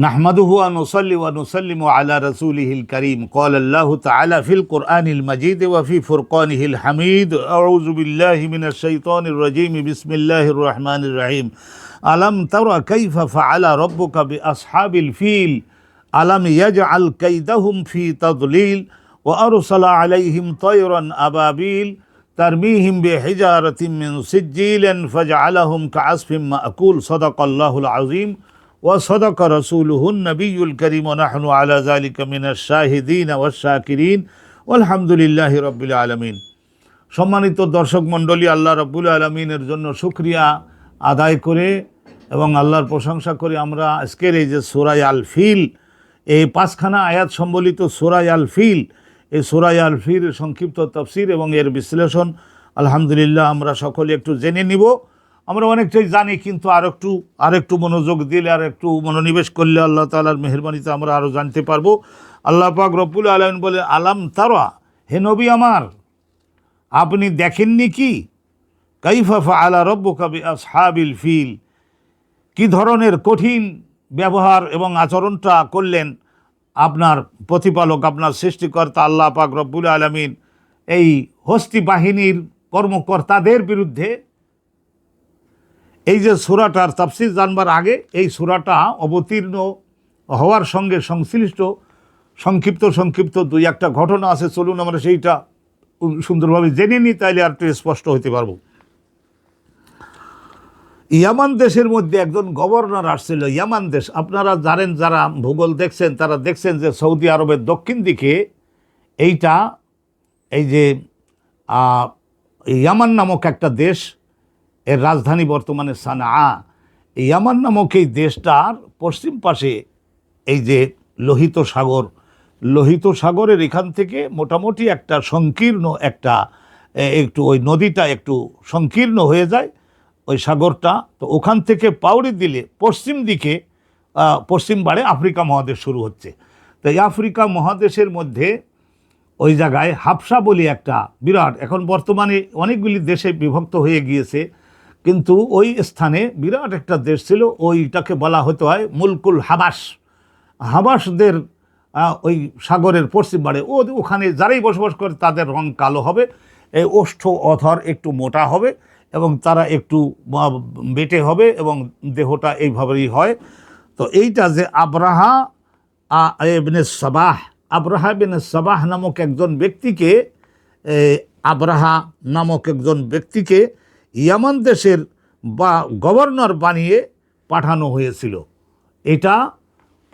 نحمده ونصلي ونسلم على رسوله الكريم قال الله تعالى في القرآن المجيد وفي فرقانه الحميد أعوذ بالله من الشيطان الرجيم بسم الله الرحمن الرحيم ألم تر كيف فعل ربك بأصحاب الفيل ألم يجعل كيدهم في تضليل وأرسل عليهم طيرا أبابيل ترميهم بحجارة من سجيل فجعلهم كعصف مأكول صدق الله العظيم وصدق رسوله النبي الكريم ونحن على ذلك من الشاهدين والشاكرين والحمد لله رب العالمين। সম্মানিত দর্শক মণ্ডলী, আল্লাহ রাব্বুল আলামিনের জন্য শুকরিয়া আদায় করে এবং আল্লাহর প্রশংসা করে আমরা আজকের এই যে সূরা আল ফিল, এই পাঁচখানা আয়াত সম্বলিত সূরা আল ফিল, এই সূরা আল ফিলের সংক্ষিপ্ত তাফসীর এবং এর বিশ্লেষণ আলহামদুলিল্লাহ আমরা সকলে একটু জেনে নিব। আমরা অনেকটাই জানি, কিন্তু আরেকটু মনোযোগ দিলে, আর একটু মনোনিবেশ করলে আল্লাহ তাআলার মেহেরবানিতে আমরা আরও জানতে পারবো। আল্লাহ পাক রব্বুল আলামিন বলে, আলাম তারা, হে নবী আমার, আপনি দেখেননি কি কাইফা ফাআলা রাব্বুকা বিআসহাবিল ফিল, কি ধরনের কঠিন ব্যবহার এবং আচরণটা করলেন আপনার প্রতিপালক, আপনার সৃষ্টিকর্তা আল্লাহ পাক রব্বুল আলামিন এই হস্তি বাহিনীর কর্মকর্তাদের বিরুদ্ধে। এই যে সূরাটার তাফসীর জানবার আগে এই সূরাটা অবতীর্ণ হওয়ার সঙ্গে সংশ্লিষ্ট সংক্ষিপ্ত দুই একটা ঘটনা আছে, চলুন আমরা সেইটা সুন্দরভাবে জেনে নিই, তাইলে আর একটু স্পষ্ট হতে পারবো। ইয়ামান দেশের মধ্যে একজন গভর্নর আসছিল। ইয়ামান দেশ আপনারা জানেন, যারা ভূগোল দেখছেন তারা দেখছেন যে সৌদি আরবের দক্ষিণ দিকে এই যে ইয়ামান নামক একটা দেশ, এর রাজধানী বর্তমানে সানআ। ইয়ামান নামক এই দেশটার পশ্চিম পাশে এই যে লোহিত সাগরের এখান থেকে মোটামুটি একটা সংকীর্ণ একটু ওই নদীটা একটু সংকীর্ণ হয়ে যায় ওই সাগরটা। তো ওখান থেকে পাউড়ি দিলে পশ্চিম বাড়ে আফ্রিকা মহাদেশ শুরু হচ্ছে। তো এই আফ্রিকা মহাদেশের মধ্যে ওই জায়গায় হাবশা বলি একটা বিরাট, এখন বর্তমানে অনেকগুলি দেশে বিভক্ত হয়ে গিয়েছে, কিন্তু ওই স্থানে বিরাট একটা দেশ ছিল, ওইটাকে বলা হতে হয় মুলকুল হাবাসদের ওই সাগরের পশ্চিম বাড়ে। ওখানে যারাই বসবাস করে তাদের রং কালো হবে, এই ওষ্ঠ অধর একটু মোটা হবে এবং তারা একটু বেটে হবে এবং দেহটা এইভাবেই হয়। তো এইটা যে আবরাহা ইবনে সাবাহ নামক একজন ব্যক্তিকে ইয়ামান দেশের গভর্নর বানিয়ে পাঠানো হয়েছিল। এটা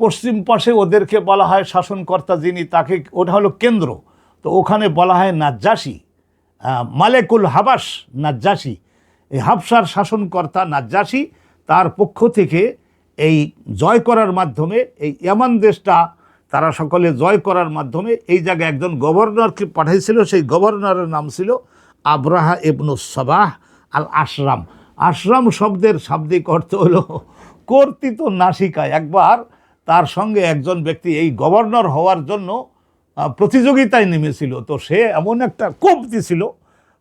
পশ্চিম পাশে ওদেরকে বলা হয় শাসনকর্তা যিনি, তাকে ওটা হলো কেন্দ্র। তো ওখানে বলা হয় নাজ্জাশী, মালেকুল হাবাস নাজ্জাশী, এই হাবশার শাসনকর্তা নাজ্জাশী। তার পক্ষ থেকে এই জয় করার মাধ্যমে এই ইয়ামান দেশটা তারা সকলে জয় করার মাধ্যমে এই জায়গায় একজন গভর্নরকে পাঠিয়েছিল। সেই গভর্নরের নাম ছিল আবরাহা ইবনুস সাবাহ আল আশরাম। আশরাম শব্দের শাব্দিক অর্থ হলো কর্তৃত নাসিকা। একবার তার সঙ্গে একজন ব্যক্তি এই গভর্নর হওয়ার জন্য প্রতিযোগিতায় নেমেছিল। তো সে এমন একটা কোপ দিছিল,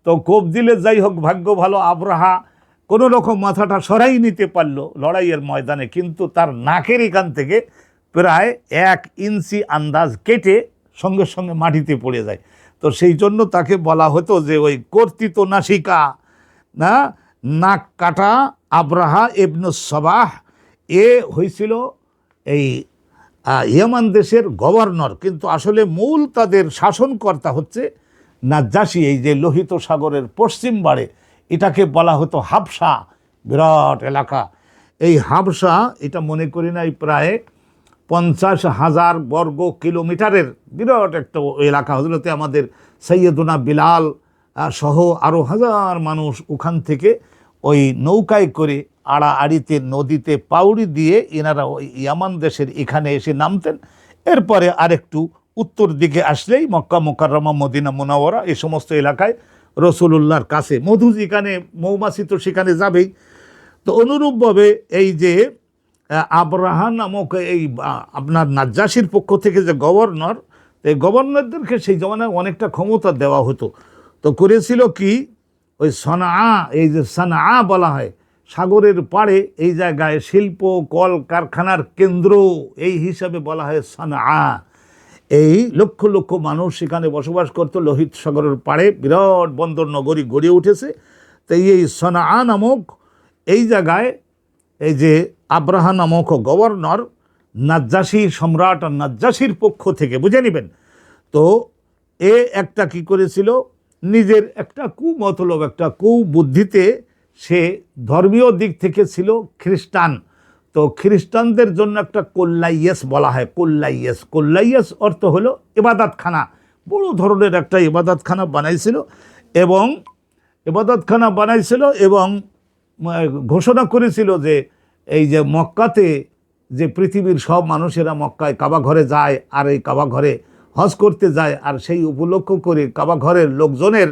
তো কোপ দিলে যাই হোক ভাগ্য ভালো, আবরাহা কোনো রকম মাথাটা সরাই নিতে পারলো লড়াইয়ের ময়দানে, কিন্তু তার নাকের এখান থেকে প্রায় 1 ইঞ্চি আন্দাজ কেটে সঙ্গে সঙ্গে মাটিতে পড়ে যায়। তো সেই জন্য তাকে বলা হতো যে ওই কর্তৃত নাসিকা, নাক কাটা আবরাহা ইবনুস সাবাহ, এ হয়েছিল এই ইয়ামান দেশের গভর্নর, কিন্তু আসলে মূল তাদের শাসনকর্তা হচ্ছে নাজ্জাশী। এই যে লোহিত সাগরের পশ্চিম বাড়ে এটাকে বলা হতো হাবশা, বিরাট এলাকা। এই হাবশা এটা মনে করি নাই প্রায় 50,000 বর্গ কিলোমিটারের বিরাট একটা এলাকা। হজরতে আমাদের সৈয়দুনা বিলাল সহ আরও হাজার মানুষ ওখান থেকে ওই নৌকায় করে আড়াআড়িতে নদীতে পাউড়ি দিয়ে এনারা ওই ইয়ামান দেশের এখানে এসে নামতেন। এরপরে আরেকটু উত্তর দিকে আসলেই মক্কা মুকাররমা, মদিনা মুনাওয়ারা, এই সমস্ত এলাকায় রসুলুল্লাহর কাছে মধু, যেখানে মৌমাছি তো সেখানে যাবেই। তো অনুরূপভাবে এই যে আবরাহা নামক এই আপনার নাজ্জাশীর পক্ষ থেকে যে গভর্নর, এই গভর্নরদেরকে সেই জমানায় অনেকটা ক্ষমতা দেওয়া হতো। তো করেছিল কি, ওই সানআ, এই যে সানআ বলা হয়, সাগরের পাড়ে এই জায়গায় শিল্প কল কারখানার কেন্দ্র, এই হিসাবে বলা হয় সানআ। এই লক্ষ লক্ষ মানুষ সেখানে বসবাস করতো। লোহিত সাগরের পাড়ে বিরাট বন্দর নগরী গড়ে উঠেছে। তো এই সানআ নামক এই জায়গায় এই যে আব্রাহা নামক গভর্নর নাজ্জাশী সম্রাট নাজ্জাশীর পক্ষ থেকে, বুঝে নেবেন, তো এ একটা কি করেছিল, নিজের একটা কুমতলব, একটা কুবুদ্ধিতে সে ধর্মীয় দিক থেকে ছিল খ্রিস্টান। তো খ্রিস্টানদের জন্য একটা কোল্লাইয়েস বলা হয়, কোল্লাইয়েস। কোল্লাইয়েস অর্থ হলো ইবাদতখানা, বড় ধরনের একটা ইবাদতখানা বানাইছিল এবং ঘোষণা করেছিল যে এই যে মক্কাতে যে পৃথিবীর সব মানুষেরা মক্কায় কাবা ঘরে যায় আর এই কাবা ঘরে হজ করতে যায়, আর সেই উপলক্ষ করে কাবা ঘরের লোকজনের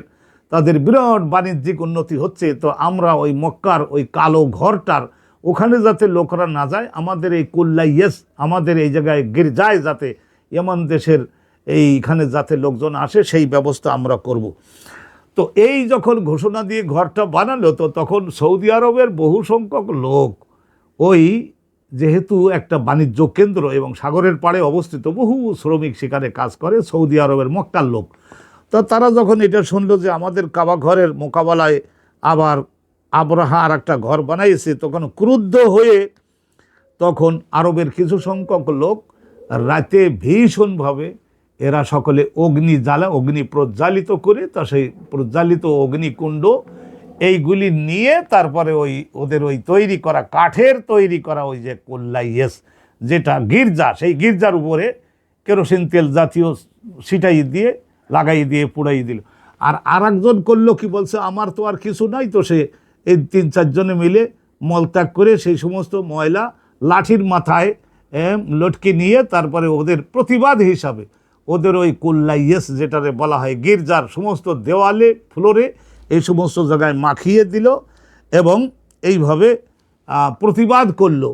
তাদের বিরাট বাণিজ্যিক উন্নতি হচ্ছে, তো আমরা ওই মক্কার ওই কালো ঘরটার ওখানে যাতে লোকরা না যায়, আমাদের এই কুল্লাইয়েস, আমাদের এই জায়গায় গির্জায় যাতে ইয়েমান দেশের এইখানে যাতে লোকজন আসে সেই ব্যবস্থা আমরা করব। তো এই যখন ঘোষণা দিয়ে ঘরটা বানালো, তো তখন সৌদি আরবের বহু সংখ্যক লোক, ওই যেহেতু একটা বাণিজ্য কেন্দ্র এবং সাগরের পাড়ে অবস্থিত, বহু শ্রমিক সেখানে কাজ করে, সৌদি আরবের মক্কার লোক, তো তারা যখন এটা শুনলো যে আমাদের কাবা ঘরের মোকাবেলায় আবার আবরাহা আর একটা ঘর বানাইছে, তখন ক্রুদ্ধ হয়ে তখন আরবের কিছু সংখ্যক লোক রাতে ভীষণভাবে এরা সকলে অগ্নি প্রজ্বালিত করে, তা সেই প্রজ্বালিত অগ্নিকুণ্ড এইগুলি নিয়ে তারপরে ওদের তৈরি করা কাঠের তৈরি করা ওই যে কোল্লাইয়েস যেটা গির্জা, সেই গির্জার উপরে কেরোসিন তেল জাতীয় ছিটাই দিয়ে লাগাই দিয়ে পুড়াই দিল। আর একজন করলো কি, বলছে আমার তো আর কিছু নাই, তো সে এই 3-4 জনে মিলে মলত্যাগ করে সেই সমস্ত ময়লা লাঠির মাথায় লটকে নিয়ে তারপরে ওদের প্রতিবাদ হিসাবে ওদের ওই কোল্লাইয়েস যেটারে বলা হয় গির্জার সমস্ত দেওয়ালে ফ্লোরে এই সমস্ত জায়গায় মাখিয়ে দিল এবং এইভাবে প্রতিবাদ করলো।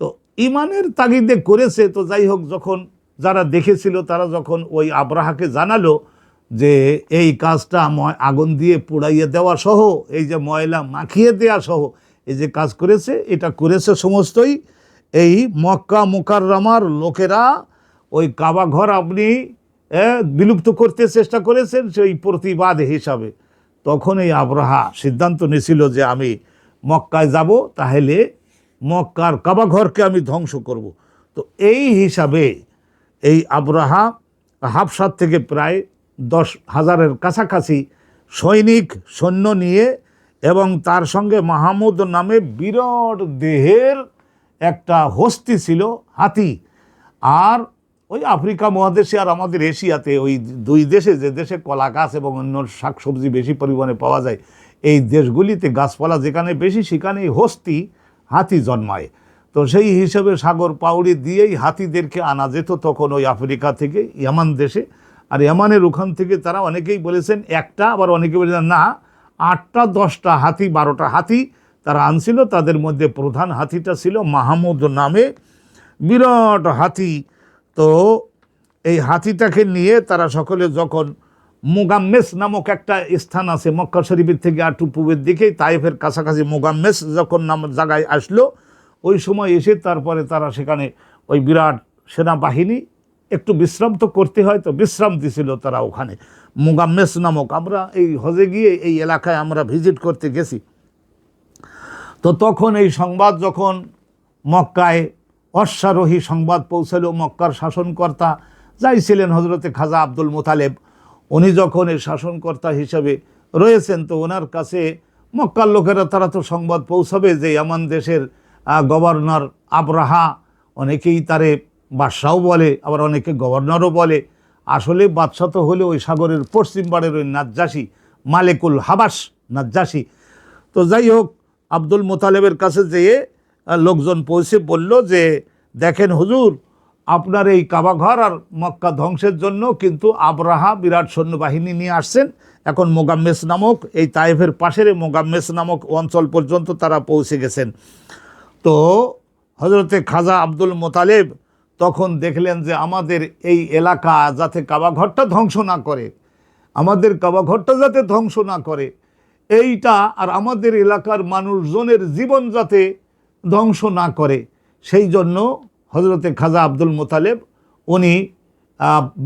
তো ইমানের তাগিদে করেছে। তো যাই হোক, যখন যারা দেখেছিল তারা যখন ওই আবরাহাকে জানালো যে এই কাজটা আগুন দিয়ে পোড়াইয়ে দেওয়া সহ, এই যে ময়লা মাখিয়ে দেওয়া সহ এই যে কাজ করেছে, এটা করেছে সমস্তই এই মক্কা মুকাররমার লোকেরা। ওই কাবা ঘর আপনি বিলুপ্ত করতে চেষ্টা করেছেন সেই প্রতিবাদ হিসাবে। তখন এই আবরাহা সিদ্ধান্ত নিয়েছিল যে আমি মক্কায় যাব, তাহলে মক্কার কাবা ঘরকে আমি ধ্বংস করব। তো এই হিসাবে এই আবরাহা হাবশার থেকে প্রায় 10,000-এর কাছাকাছি সৈন্য নিয়ে এবং তার সঙ্গে মাহমুদ নামে বিরাট দেহের একটা হস্তি ছিল, হাতি। আর ওই আফ্রিকা মহাদেশে আর আমাদের এশিয়াতে ওই দুই দেশে, যে দেশে কলা গাছ এবং অন্য শাকসবজি বেশি পরিমাণে পাওয়া যায়, এই দেশগুলিতে গাছপালা যেখানে বেশি সেখানেই হস্তি হাতি জন্মায়। তো সেই হিসেবে সাগর পাউড়ি দিয়েই হাতিদেরকে আনা যেত তখন ওই আফ্রিকা থেকে ইয়ামান দেশে। আর ইয়ামানের ওখান থেকে তারা অনেকেই বলেছেন একটা, আবার অনেকে বলেছেন না 8টা 10টা হাতি 12টা হাতি তারা আনছিল। তাদের মধ্যে প্রধান হাতিটা ছিল মাহমুদ নামে বিরাট হাতি। তো এই হাতিটাকে নিয়ে তারা সকলে যখন মুগাম্মেস নামক একটা স্থান আছে মক্কা শরীফের থেকে একটু পূবের দিকেই, তাইফের কাছাকাছি মুগাম্মেস যখন নাম জায়গায় আসলো, ওই সময় এসে তারপরে তারা সেখানে ওই বিরাট সেনাবাহিনী একটু বিশ্রাম তো করতে হয়, তো বিশ্রাম দিছিল তারা ওখানে মুগাম্মেস নামক। আমরা এই হজে গিয়ে এই এলাকায় আমরা ভিজিট করতে গেছি। তো তখন এই সংবাদ যখন মক্কায় অশ্বারোহী সংবাদ পৌঁছাল, মক্কার শাসনকর্তা যাই ছিলেন হজরতে খাজা আব্দুল মোতালেব, উনি যখন এই শাসনকর্তা হিসাবে রয়েছেন, তো ওনার কাছে মক্কার লোকেরা তারা তো সংবাদ পৌঁছাবে যে ইয়ামান দেশের গভর্নর আবরাহা, অনেকেই তারে বাদশাও বলে, আবার অনেকে গভর্নরও বলে। আসলে বাদশাহ তো হলে ওই সাগরের পশ্চিম পাড়ের ওই নাজ্জাশী, মালিকুল হাবাস নাজ্জাশী। তো যাই হোক, আব্দুল মোতালেবের কাছে যেয়ে লোকজন পৌঁছে বলল যে দেখেন হুজুর, আপনার এই কাবাঘর আর মক্কা ধ্বংসের জন্য কিন্তু আবরাহা বিরাট সৈন্যবাহিনী নিয়ে আসছেন। এখন মোগাম্মেস নামক এই তাইফের পাশের মোগাম্মেস নামক অঞ্চল পর্যন্ত তারা পৌঁছে গেছেন। তো হজরতে খাজা আব্দুল মোতালেব তখন দেখলেন যে আমাদের এই এলাকা যাতে কাবাঘরটা ধ্বংস না করে, আমাদের কাবাঘরটা যাতে ধ্বংস না করে, এইটা আর আমাদের এলাকার মানুষজনের জীবন যাতে ধ্বংস না করে, সেই জন্য হজরতে খাজা আব্দুল মোতালেব উনি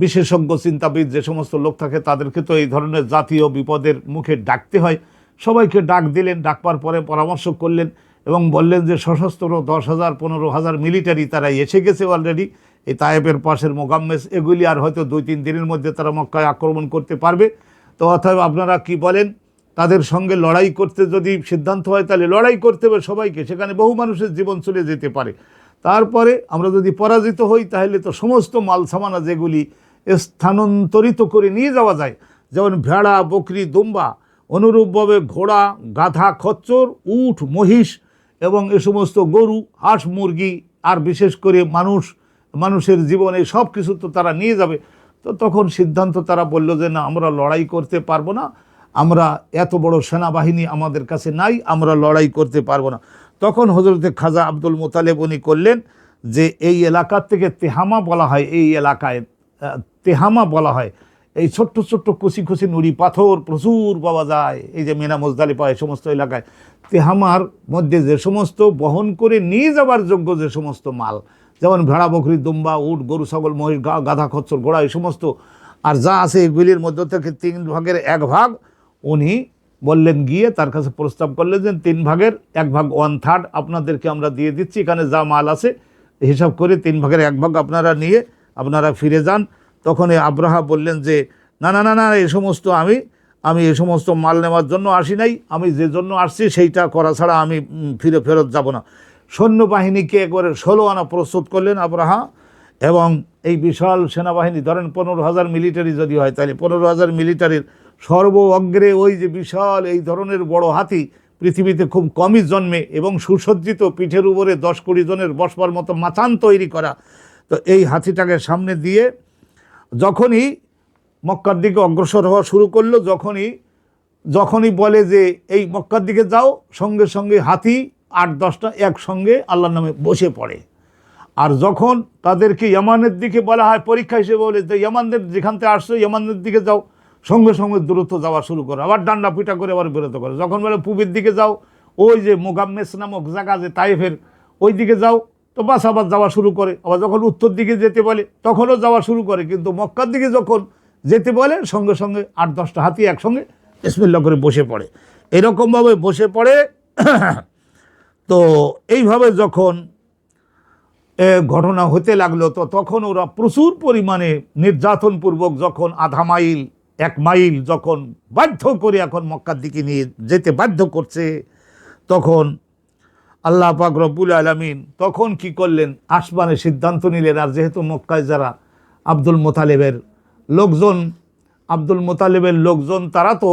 বিশেষজ্ঞ চিন্তাবিদ যে সমস্ত লোক থাকে তাদেরকে তো এই ধরনের জাতীয় বিপদের মুখে ডাকতে হয়, সবাইকে ডাক দিলেন। ডাকবার পরে পরামর্শ করলেন এবং বললেন যে সশস্ত্র 10,000 15,000 মিলিটারি তারা এসে গেছে অলরেডি এই তায়েফের পাশের মোগাম্মেস, এগুলি আর হয়তো 2-3 দিনের মধ্যে তারা মক্কায় আক্রমণ করতে পারবে। তো অতএব আপনারা কি বলেন, তাদের সঙ্গে লড়াই করতে যদি সিদ্ধান্ত হয় তাহলে লড়াই করতে হবে সবাইকে, সেখানে বহু মানুষের জীবন চলে যেতে পারে। তারপরে আমরা যদি পরাজিত হই তাহলে তো সমস্ত মাল সামানা যেগুলি স্থানান্তরিত করে নিয়ে যাওয়া যায়, যেমন ভেড়া, বকরি, দুম্বা, অনুরূপভাবে ঘোড়া, গাধা, খচ্চর, উট, মহিষ এবং এ সমস্ত গরু, হাঁস, মুরগি, আর বিশেষ করে মানুষের জীবনে সব কিছু তো তারা নিয়ে যাবে। তো তখন সিদ্ধান্ত তারা বলল যে না, আমরা লড়াই করতে পারবো না, আমরা এত বড় সেনাবাহিনী আমাদের কাছে নাই, আমরা লড়াই করতে পারবো না। তখন হজরতে খাজা আব্দুল মোতালেব উনি করলেন যে এই এলাকার থেকে তেহামা বলা হয়, এই এলাকায় তেহামা বলা হয়, এই ছোট্ট ছোট্ট কুচি কুচি নুড়ি পাথর প্রচুর পাওয়া যায়, এই যে মিনা মুজদালিফা এই সমস্ত এলাকায় তেহামার মধ্যে যে সমস্ত বহন করে নিয়ে যাবার যোগ্য যে সমস্ত মাল, যেমন ভেড়া, বকরি, দুম্বা, উট, গরু, ছাগল, মহিষ, গাধা, খচ্চর, ঘোড়া, এই সমস্ত আর যা আছে এগুলির মধ্যে থেকে 3 ভাগের 1 ভাগ উনি বললেন, গিয়ে তার কাছে প্রস্তাব করলেন যে 3 ভাগের 1 ভাগ 1/3 আপনাদেরকে আমরা দিয়ে দিচ্ছি, এখানে যা মাল আছে হিসাব করে 3 ভাগের 1 ভাগ আপনারা নিয়ে আপনারা ফিরে যান। তখন আব্রাহা বললেন যে না না না না, এই সমস্ত আমি এই সমস্ত মাল নেওয়ার জন্য আসি নাই, আমি যে জন্য আসছি সেইটা করা ছাড়া আমি ফেরত যাব না। সৈন্যবাহিনীকে একবারে 16 আনা প্রস্তুত করলেন আব্রাহা, এবং এই বিশাল সেনাবাহিনী, ধরেন 15,000 মিলিটারি যদি হয় তাহলে 15,000 মিলিটারির সর্ব অগ্রে ওই যে বিশাল এই ধরনের বড় হাতি পৃথিবীতে খুব কমই জন্মে এবং সুসজ্জিত, পিঠের উপরে 10-20 জনের বসবার মতো মাচান তৈরি করা। তো এই হাতিটাকে সামনে দিয়ে যখনই মক্কার দিকে অগ্রসর হওয়া শুরু করলো, যখনই বলে যে এই মক্কার দিকে যাও, সঙ্গে সঙ্গে হাতি 8-10টা একসঙ্গে আল্লাহর নামে বসে পড়ে। আর যখন তাদেরকে ইয়ামানের দিকে বলা হয়, পরীক্ষা হিসেবে বলে যে ইয়ামানদের যেখান থেকে আসছো ইয়ামানের দিকে যাও, সঙ্গে সঙ্গে দূরত্ব যাওয়া শুরু করে, আবার ডান্ডা পিটা করে আবার বিরত করে। যখন বলে পূবের দিকে যাও, ওই যে মোগাম্মেস নামক জায়গা যে তাইফের ওই দিকে যাও, তো বাস আবার যাওয়া শুরু করে। আবার যখন উত্তর দিকে যেতে বলে তখনও যাওয়া শুরু করে। কিন্তু মক্কার দিকে যখন যেতে বলে সঙ্গে সঙ্গে 8-10টা হাতি একসঙ্গে বিসমিল্লাহ করে বসে পড়ে, এরকমভাবে বসে পড়ে। তো এইভাবে যখন ঘটনা হতে লাগলো, তো তখন ওরা প্রচুর পরিমাণে নির্যাতনপূর্বক যখন 1/2 মাইল 1 মাইল যখন বাধ্য করে এখন মক্কার দিকে নিয়ে যেতে বাধ্য করছে, তখন আল্লাহ পাক রব্বুল আলামিন তখন কি করলেন, আসমানে সিদ্ধান্ত নিলেন। আর যেহেতু মক্কায় যারা আব্দুল মোতালেবের লোকজন তারা তো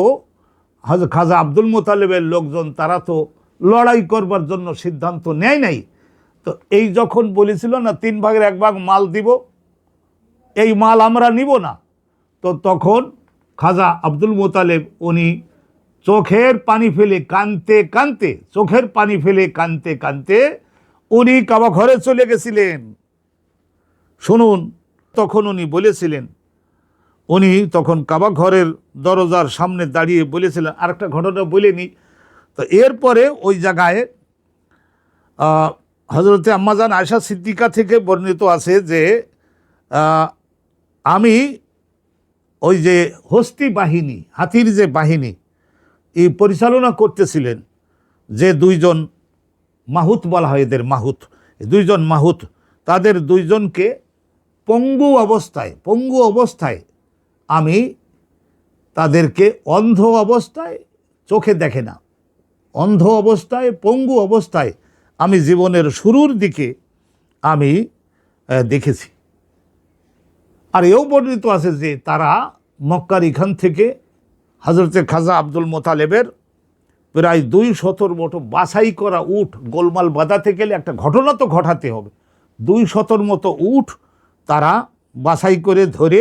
খাজা আব্দুল মোতালেবের লোকজন, তারা তো লড়াই করবার জন্য সিদ্ধান্ত নেয় নাই। তো এই যখন বলেছিল না 3 ভাগের 1 ভাগ মাল দিব, এই মাল আমরা নিব না, তো তখন খাজা আব্দুল মোতালেব উনি চোখের পানি ফেলে কাঁদতে উনি কাবা ঘরে চলে গেছিলেন। শুনুন, তখন উনি বলেছিলেন, উনি তখন কাবা ঘরের দরজার সামনে দাঁড়িয়ে বলেছিলেন, আরেকটা ঘটনা বলেনি। তো এরপরে ওই জায়গায় হজরতে আম্মাজান আয়েশা সিদ্দিকা থেকে বর্ণিত আছে যে আমি ওই যে হস্তি বাহিনী, হাতির যে বাহিনী এই পরিচালনা করতেছিলেন, যে 2 জন মাহুত বলা হয় এদের, মাহুত, 2 জন মাহুত, তাদের 2 জনকে পঙ্গু অবস্থায় আমি তাদেরকে অন্ধ অবস্থায়, চোখে দেখে না, অন্ধ অবস্থায়, পঙ্গু অবস্থায় আমি জীবনের শুরুর দিকে আমি দেখেছি। আর এও বর্ণিত আছে যে তারা মক্কার এখান থেকে হজরতে খাজা আব্দুল মোতালেবের প্রায় 200 মতো বাছাই করা উট, গোলমাল বাঁধাতে গেলে একটা ঘটনা তো ঘটাতে হবে, 200 মতো উট তারা বাছাই করে ধরে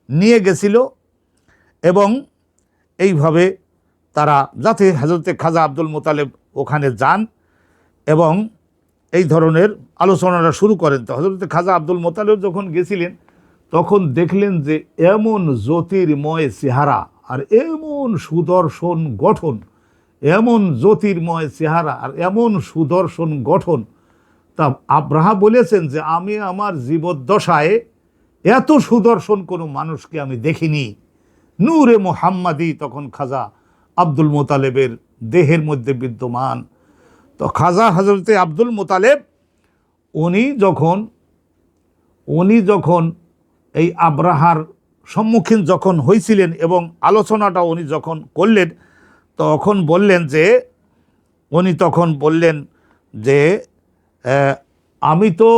নিয়ে গেছিল। এবং এইভাবে তারা যাতে হজরতে খাজা আব্দুল মোতালেব ওখানে যান এবং এই ধরনের আলোচনাটা শুরু করেন। তো হজরতে খাজা আব্দুল মোতালেব যখন গেছিলেন তখন দেখলেন যে এমন জ্যোতির্ময় চেহারা আর এমন সুদর্শন গঠন এমন জ্যোতির্ময় চেহারা আর এমন সুদর্শন গঠন। তা আব্রাহা বলেছেন যে আমি আমার জীবদ্দশায় এত সুদর্শন কোনো মানুষকে আমি দেখিনি। নূরে মোহাম্মদী তখন খাজা আব্দুল মোতালেবের দেহের মধ্যে বিদ্যমান। তো খাজা হজরতে আব্দুল মোতালেব উনি যখন এই আব্রাহার সম্মুখীন যখন হয়েছিলেন এবং আলোচনাটা উনি যখন করলেন, উনি তখন বললেন যে আমি তো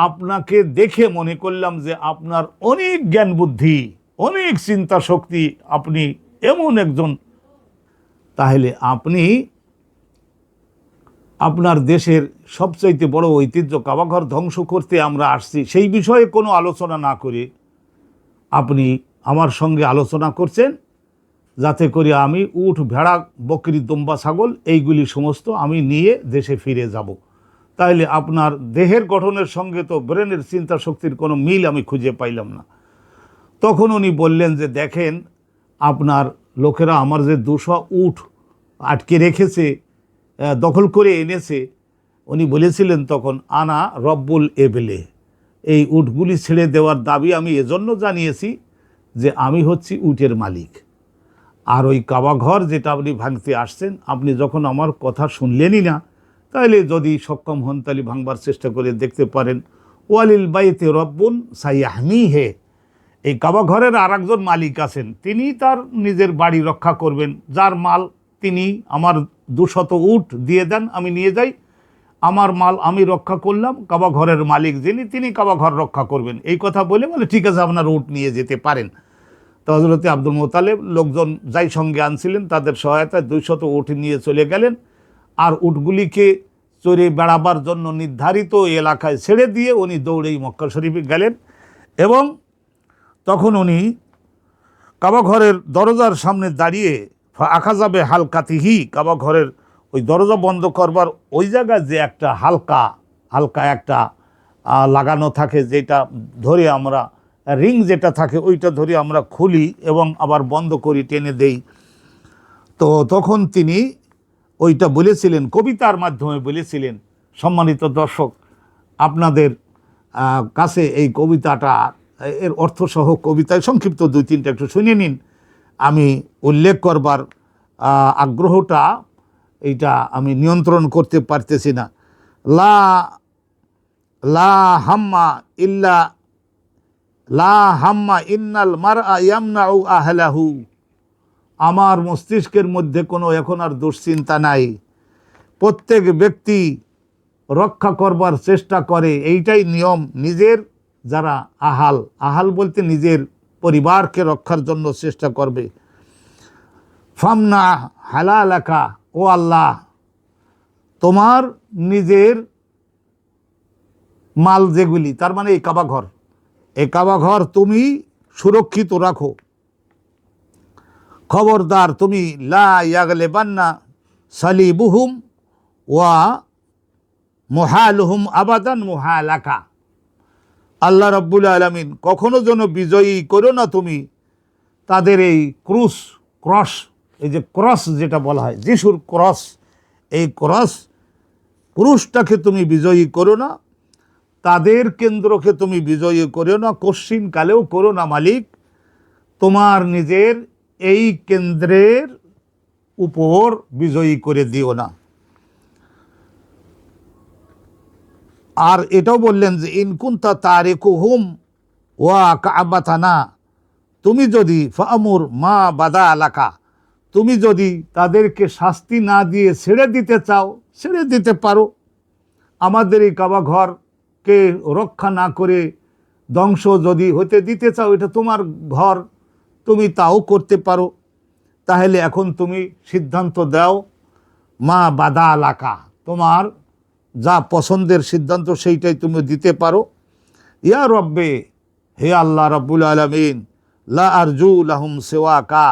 আপনাকে দেখে মনে করলাম যে আপনার অনেক জ্ঞান বুদ্ধি, অনেক চিন্তা শক্তি, আপনি এমন একজন, তাহলে আপনি আপনার দেশের সবচাইতে বড় ঐতিহ্য কাবাঘর ধ্বংস করতে আমরা আসছি, সেই বিষয়ে কোনো আলোচনা না করে আপনি আমার সঙ্গে আলোচনা করছেন যাতে করে আমি উট, ভেড়া, বকরি, দুম্বা, ছাগল এইগুলি সমস্ত আমি নিয়ে দেশে ফিরে যাব। তাহলে আপনার দেহের গঠনের সঙ্গে তো ব্রেনের চিন্তা শক্তির কোনো মিল আমি খুঁজে পাইলাম না। তখন উনি বললেন যে দেখেন, আপনার লোকেরা আমার যে 200 উট আটকে রেখেছে, দখল করে এনেছে, উনি বলেছিলেন তখন আনা রব্বুল এবেলে, এই উটগুলি ছেড়ে দেওয়ার দাবি আমি এজন্য জানিয়েছি যে আমি হচ্ছি উটের মালিক। আর ওই কাবাঘর যেটা আপনি ভাঙতে আসছেন, আপনি যখন আমার কথা শুনলেনই না, তাহলে যদি সক্ষম হন তাহলে ভাঙবার চেষ্টা করে দেখতে পারেন। ওয়ালিল বাইতে রব্বুন সাইয়াহমি হে, এই কাবাঘরের আর একজন মালিক আছেন, তিনি তার নিজের বাড়ি রক্ষা করবেন, যার মাল তিনি আমার 200 উট দিয়ে দেন, আমি নিয়ে যাই, আমার মাল আমি রক্ষা করলাম, কাবাঘরের মালিক যিনি তিনি কাবাঘর রক্ষা করবেন। এই কথা বলে ঠিক আছে আপনার উট নিয়ে যেতে পারেন। তো হজরতে আব্দুল মোতালেব লোকজন যাই সঙ্গে আনছিলেন তাদের সহায়তায় 200 উট নিয়ে চলে গেলেন, আর উটগুলিকে চড়ে বেড়াবার জন্য নির্ধারিত এলাকায় ছেড়ে দিয়ে উনি দৌড়েই মক্কা শরীফে গেলেন। এবং তখন উনি কাবাঘরের দরজার সামনে দাঁড়িয়ে আখাজাবে হালকাতিহি, কাবাঘরের ওই দরজা বন্ধ করবার ওই জায়গায় যে একটা হালকা একটা লাগানো থাকে, যেটা ধরে আমরা রিং যেটা থাকে ওইটা ধরে আমরা খুলি এবং আবার বন্ধ করি, টেনে দেই। তো তখন তিনি ওইটা বলেছিলেন, কবিতার মাধ্যমে বলেছিলেন। সম্মানিত দর্শক, আপনাদের কাছে এই কবিতাটা, এর অর্থসহ কবিতায় সংক্ষিপ্ত 2-3টা একটু শুনে নিন। আমি উল্লেখ করবার আগ্রহটা এইটা আমি নিয়ন্ত্রণ করতে পারতেছি না। লা লা হাম্মা ইল্লা লা হাম্মা ইন্নাল মারআ ইয়ামনাউ আহলাহু, আমার মস্তিষ্কের মধ্যে কোনো এখন আর দুশ্চিন্তা নাই, প্রত্যেক ব্যক্তি রক্ষা করবার চেষ্টা করে, এইটাই নিয়ম। নিজের যারা আহাল বলতে নিজের পরিবারকে রক্ষার জন্য চেষ্টা করবে। ফামনা হালালাকা, ও আল্লাহ তোমার নিজের মাল যেগুলি, তার মানে এই কাবাঘর তুমি সুরক্ষিত রাখো। খবরদার তুমি লা ইয়াগলিবান্না সালিবুহুম ওয়া মুহালুহুম আবাদান মুহালাকা, আল্লাহ রাব্বুল আলামিন কখনো যেন বিজয়ী করো না তুমি তাদের এই ক্রস, এই যে ক্রস যেটা বলা হয় যিশুর ক্রস, এই ক্রুশটাকে তুমি বিজয়ী করো না, তাদের কেন্দ্রকে তুমি বিজয়ী করো না, কশ্চিন কালেও করো না মালিক, তোমার নিজের এই কেন্দ্রের উপর বিজয়ী করে দিও না। আর এটাও বললেন যে ইনকুন্তা তারিকুহুম ওয়া কাবাতানা, তুমি যদি ফামুর মা বাদা আলাকা, তুমি যদি তাদেরকে শাস্তি না দিয়ে ছেড়ে দিতে চাও ছেড়ে দিতে পারো, আমাদের এই কাবাঘরকে রক্ষা না করে ধ্বংস যদি হতে দিতে চাও, এটা তোমার ঘর, তুমি তাও করতে পারো। তাহলে এখন তুমি সিদ্ধান্ত দাও, মা বাদা আলাকা, তোমার যা পছন্দের সিদ্ধান্ত সেইটাই তুমি দিতে পারো। ইয়া রব্বে, হে আল্লাহ রাব্বুল আলামিন, লা আরজু লাহুম সিওয়াকা,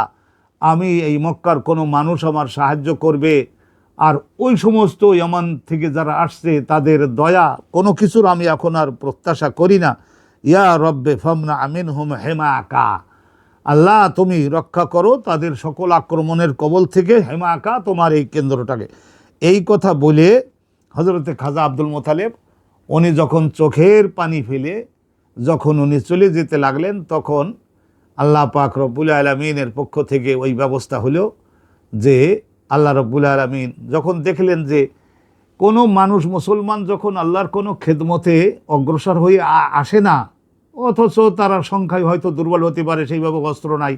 আমি এই মক্কার কোনো মানুষ আমার সাহায্য করবে আর ওই সমস্ত ইয়ামান থেকে যারা আসছে তাদের দয়া কোনো কিছুর আমি এখন আর প্রত্যাশা করি না। ইয়া রব্বে ফামনা আমিনহুম হিমাকা, আল্লাহ তুমি রক্ষা করো তাদের সকল আক্রমণের কবল থেকে, হেমাকা তোমার এই কেন্দ্রটাকে। এই কথা বলে হজরতে খাজা আব্দুল মোতালেব উনি যখন চোখের পানি ফেলে যখন উনি চলে যেতে লাগলেন, তখন আল্লাহ পাক রব্বুল আলামিনের পক্ষ থেকে ওই ব্যবস্থা হলো যে আল্লাহ রব্বুল আলামিন যখন দেখলেন যে কোনো মানুষ মুসলমান যখন আল্লাহর কোনো খেদমতে অগ্রসর হয়ে আসে না, অথচ তারা সংখ্যায় হয়তো দুর্বল হতে পারে, সেইভাবে অস্ত্র নাই,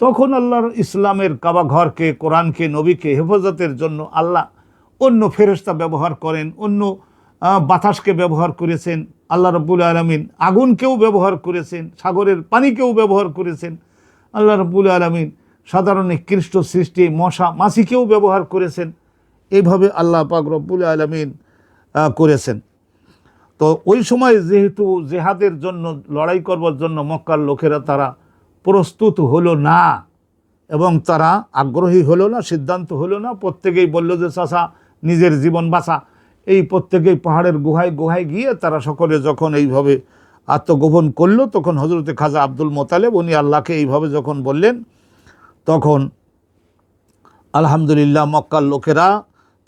তখন আল্লাহর ইসলামের কাবা ঘরকে, কোরআনকে, নবীকে হেফাজতের জন্য আল্লাহ অন্য ফেরেশতা ব্যবহার করেন, অন্য বাতাসকে ব্যবহার করেছেন, আল্লাহ রাব্বুল আলামিন আগুনকেও ব্যবহার করেছেন, সাগরের পানিকেও ব্যবহার করেছেন, আল্লাহ রাব্বুল আলামিন সাধারণ নিকৃষ্ট সৃষ্টি মশা মাছিকেও ব্যবহার করেছেন। এইভাবে আল্লাহ পাক রব্বুল আলামিন করেছেন। তো ওই সময় যেহেতু জেহাদের জন্য, লড়াই করবার জন্য মক্কার লোকেরা তারা প্রস্তুত হলো না এবং তারা আগ্রহী হলো না, সিদ্ধান্ত হলো না, প্রত্যেকেই বলল যে চাচা নিজের জীবন বাঁচা। এই প্রত্যেকেই পাহাড়ের গুহায় গুহায় গিয়ে তারা সকলে যখন এইভাবে আত্মগোপন করলো, তখন হজরতে খাজা আব্দুল মোতালেব উনি আল্লাহকে এইভাবে যখন বললেন, তখন আলহামদুলিল্লাহ মক্কার লোকেরা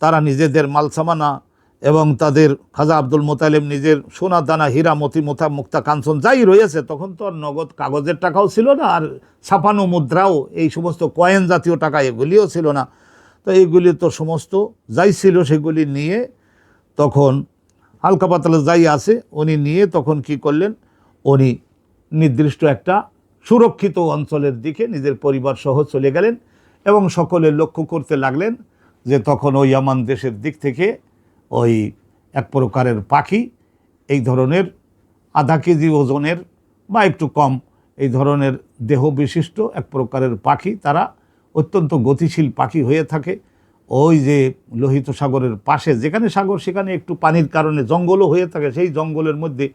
তারা নিজেদের মালসামানা এবং তাদের খাজা আব্দুল মোতালেব নিজের সোনা দানা হীরা মতি মোথা মুক্তা কাঞ্চন যাই রয়েছে, তখন তো আর নগদ কাগজের টাকাও ছিল না, আর ছাপানো মুদ্রাও এই সমস্ত কয়েন জাতীয় টাকা এগুলিও ছিল না। তো এইগুলি তো সমস্ত যাই ছিল সেগুলি নিয়ে তখন হালকা পাতলা যাই আছে উনি নিয়ে তখন কি করলেন, উনি নির্দিষ্ট একটা সুরক্ষিত অঞ্চলের দিকে নিজের পরিবার সহ চলে গেলেন এবং সকলে লক্ষ্য করতে লাগলেন যে তখন ওই ইয়ামান দেশের দিক থেকে ওই এক প্রকারের পাখি, এই ধরনের আধা কেজি ওজনের বা একটু কম এই ধরনের দেহ বিশিষ্ট এক প্রকারের পাখি, তারা অত্যন্ত গতিশীল পাখি হয়ে থাকে। ওই যে লোহিত সাগরের পাশে যেখানে সাগর সেখানে একটু পানির কারণে জঙ্গলও হয়ে থাকে, সেই জঙ্গলের মধ্যে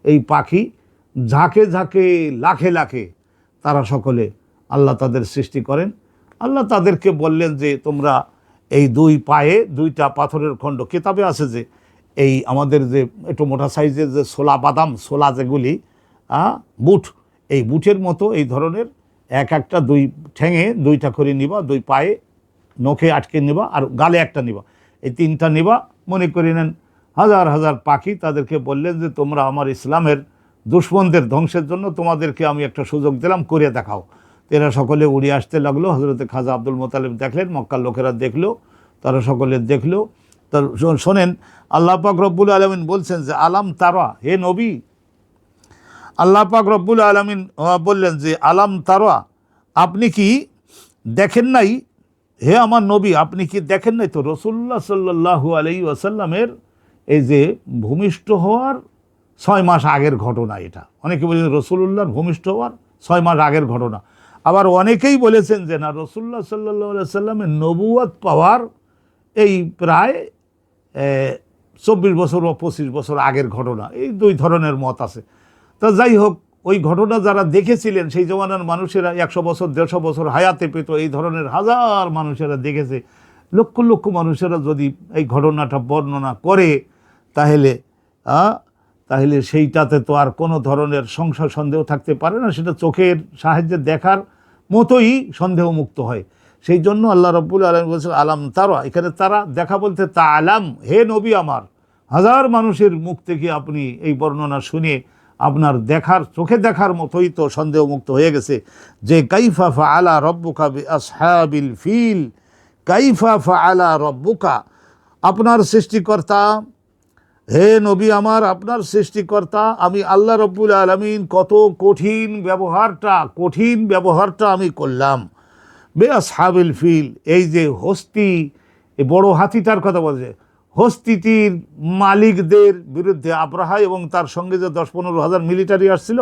এই পাখি ঝাঁকে ঝাঁকে লাখে লাখে তারা সকলে আল্লাহ তাদের সৃষ্টি করেন। আল্লাহ তাদেরকে বললেন যে তোমরা এই দুই পায়ে দুইটা পাথরের খণ্ড, কিতাবে আছে যে এই আমাদের যে একটু মোটা সাইজের যে ছোলা বাদাম ছোলা যেগুলি বুট, এই বুটের মতো এই ধরনের এক একটা দুই ঠ্যাঙে দুইটা করে নিবা, দুই পায়ে নখে আটকে নিবা আর গালে একটা নিবা, এই তিনটা নিবা। মনে করে নেন হাজার হাজার পাখি, তাদেরকে বললেন যে তোমরা আমার ইসলামের দুশ্মনদের ধ্বংসের জন্য তোমাদেরকে আমি একটা সুযোগ দিলাম, করে দেখাও। এরা সকলে উড়ে আসতে লাগলো। হজরতে খাজা আব্দুল মোতালেব দেখলেন, মক্কার লোকেরা দেখলো, তারা সকলে দেখলো। তার শোনেন আল্লাহ পাক রব্বুল আলামিন বলছেন যে আলাম তারা, হে নবী, আল্লাহ পাক রব্বুল আলামিন বললেন যে আলাম তারা, আপনি কি দেখেন নাই, হে আমার নবী আপনি কি দেখেন নাই? তো রাসূলুল্লাহ সাল্লাল্লাহু আলাইহি ওয়াসাল্লামের এই যে ভূমিষ্ঠ হওয়ার 6 মাস আগের ঘটনা এটা। অনেকে বলেন রাসূলুল্লাহর ভূমিষ্ঠ হওয়ার 6 মাস আগের ঘটনা। আবার অনেকেই বলেছেন যে না, রাসূলুল্লাহ সাল্লাল্লাহু আলাইহি ওয়াসাল্লামের নবুয়ত পাওয়ার এই প্রায় 24 বছর বা 25 বছর আগের ঘটনা। এই দুই ধরনের মত আছে। তা যাই হোক, ওই ঘটনা যারা দেখেছিলেন সেই জমানার মানুষেরা 100 বছর 150 বছর হায়াতে পেত, এই ধরনের হাজার মানুষেরা দেখেছে। লক্ষ লক্ষ মানুষেরা যদি এই ঘটনাটা বর্ণনা করে তাহলে তাহলে সেইটাতে তো আর কোনো ধরনের সংশয় সন্দেহ থাকতে পারে না, সেটা চোখের সাহায্যে দেখার মতোই সন্দেহমুক্ত হয়। সেই জন্য আল্লাহ রাব্বুল আলামিন বলছেন আলাম তারা, এখানে তারা দেখা বলতে তা আলাম, হে নবী আমার, হাজার মানুষের মুখ থেকে আপনি এই বর্ণনা শুনে আপনার দেখার চোখে দেখার মতোই তো সন্দেহমুক্ত হয়ে গেছে যে কাইফা ফাআলা রব্বুকা বিআসহাবিল ফিল, কাইফা ফাআলা রব্বুকা, আপনার সৃষ্টিকর্তা, হে নবী আমার, আপনার সৃষ্টিকর্তা আমি আল্লাহ রব্বুল আলামিন কত কঠিন ব্যবহারটা আমি করলাম। বিআসহাবিল ফিল, এই যে হস্তি, এই বড় হাতিটার কথা বলছে, হস্তিটির মালিকদের বিরুদ্ধে আব্রাহা এবং তার সঙ্গে যে 10-15 হাজার মিলিটারি আসছিল,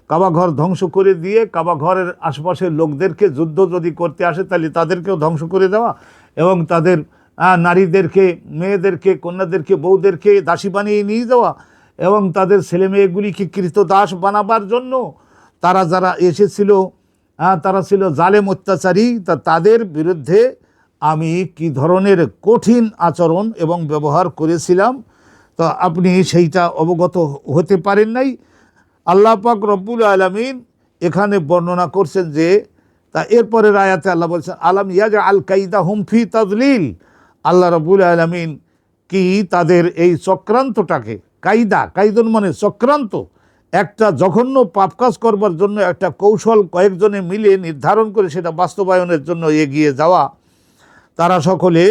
কাবা ঘর ধ্বংস করে দিয়ে কাবা ঘরের আশপাশের লোকদেরকে যুদ্ধ যদি করতে আসে তাহলে তাদেরকেও ধ্বংস করে দেওয়া এবং তাদের নারীদেরকে, মেয়েদেরকে, কন্যাদেরকে, বউদেরকে দাসী বানিয়ে নিয়ে যাওয়া এবং তাদের ছেলে মেয়েগুলিকে কৃতদাস বানাবার জন্য তারা যারা এসেছিল তারা ছিল জালেম অত্যাচারী। তাদের বিরুদ্ধে আমি কি ধরনের কঠিন আচরণ এবং ব্যবহার করেছিলাম, তো আপনি সেইটা অবগত হতে পারেন নাই। আল্লাহ পাক রব্বুল আলামিন এখানে বর্ণনা করছেন যে তা এরপরের আয়াতে আল্লাহ বলছেন আলাম ইয়াজআল কাইদাহুম ফি তাদলিল, আল্লাহ রাব্বুল আলামিন কি তাদের এই চক্রান্তটাকে, কাইদুন মানে চক্রান্ত, একটা জঘন্য পাপ কাজ করবার জন্য একটা কৌশল কয়েকজনে মিলে নির্ধারণ করে সেটা বাস্তবায়নের জন্য এগিয়ে যাওয়া, তারা সকলে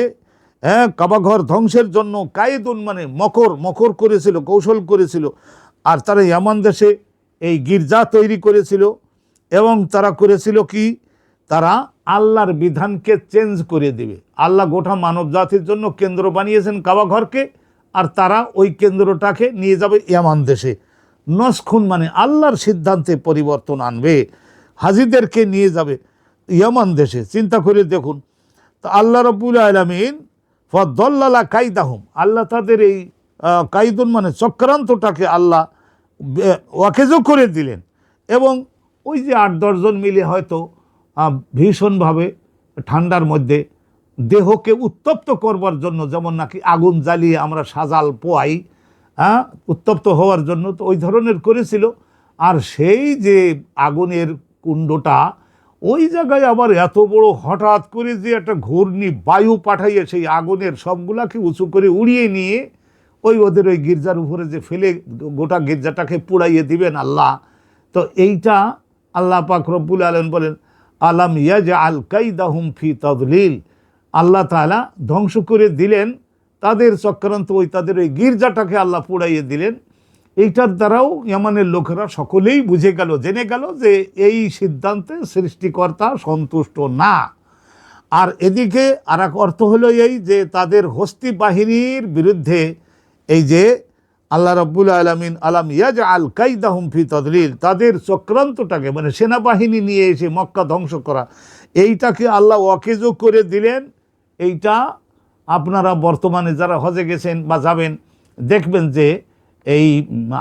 কাবাঘর ধ্বংসের জন্য কাইদুন মানে মকর করেছিল, কৌশল করেছিল। আর তারা ইয়ামান দেশে এই গির্জা তৈরি করেছিল এবং তারা করেছিল কি, তারা আল্লাহর বিধানকে চেঞ্জ করে দেবে। আল্লাহ গোটা মানব জাতির জন্য কেন্দ্র বানিয়েছেন কাবাঘরকে, আর তারা ওই কেন্দ্রটাকে নিয়ে যাবে ইয়ামান দেশে। নসখুন মানে আল্লাহর সিদ্ধান্তে পরিবর্তন আনবে, হাজিদেরকে নিয়ে যাবে ইয়ামান দেশে। চিন্তা করে দেখুন, তো আল্লাহ রাব্বুল আলামিন ফাদাল্লালা কাইদাহুম, আল্লাহ তাদের এই কাইদুন মানে চক্রান্তটাকে আল্লাহ ওয়াকেজও করে দিলেন। এবং ওই যে 8-10 জন মিলে হয়তো ভীষণভাবে ঠান্ডার মধ্যে দেহকে উত্তপ্ত করবার জন্য, যেমন নাকি আগুন জ্বালিয়ে আমরা সাজাল পোয়াই উত্তপ্ত হওয়ার জন্য, তো ওই ধরনের করেছিল। আর সেই যে আগুনের কুণ্ডটা, ওই জায়গায় আবার এত বড় হঠাৎ করে যে একটা ঘূর্ণি বায়ু পাঠাইয়ে সেই আগুনের সবগুলাকে উঁচু করে উড়িয়ে নিয়ে ওদের ওই গির্জার উপরে যে ফেলে গোটা গির্জাটাকে পুড়াইয়ে দিবেন আল্লাহ। তো এইটা আল্লাহ পাক রব্বুল আলামিন বলেন আলাম ইয়াজআল কাইদাহুম ফি তাদলিল, আল্লাহ তাআলা ধ্বংস করে দিলেন তাদের চক্রান্ত, তাদের ওই গির্জাটাকে আল্লাহ পুড়াইয়ে দিলেন। এইটার দ্বারাও ইয়ামানের লোকেরা সকলেই বুঝে গেল, জেনে গেল যে এই সিদ্ধান্তে সৃষ্টিকর্তা সন্তুষ্ট না। আর এদিকে আর এক অর্থ হলো এই যে তাদের হস্তি বাহিনীর বিরুদ্ধে এই যে আল্লাহ রাব্বুল আলামিন আলাম ইয়াজআল কাইদাহুম ফি তাদলিল, তাদের চক্রান্তটাকে মানে সেনাবাহিনী নিয়ে এসে মক্কা ধ্বংস করা, এইটাকে আল্লাহ ওয়াকেজও করে দিলেন। এইটা আপনারা বর্তমানে যারা হজে গেছেন বা যাবেন দেখবেন যে এই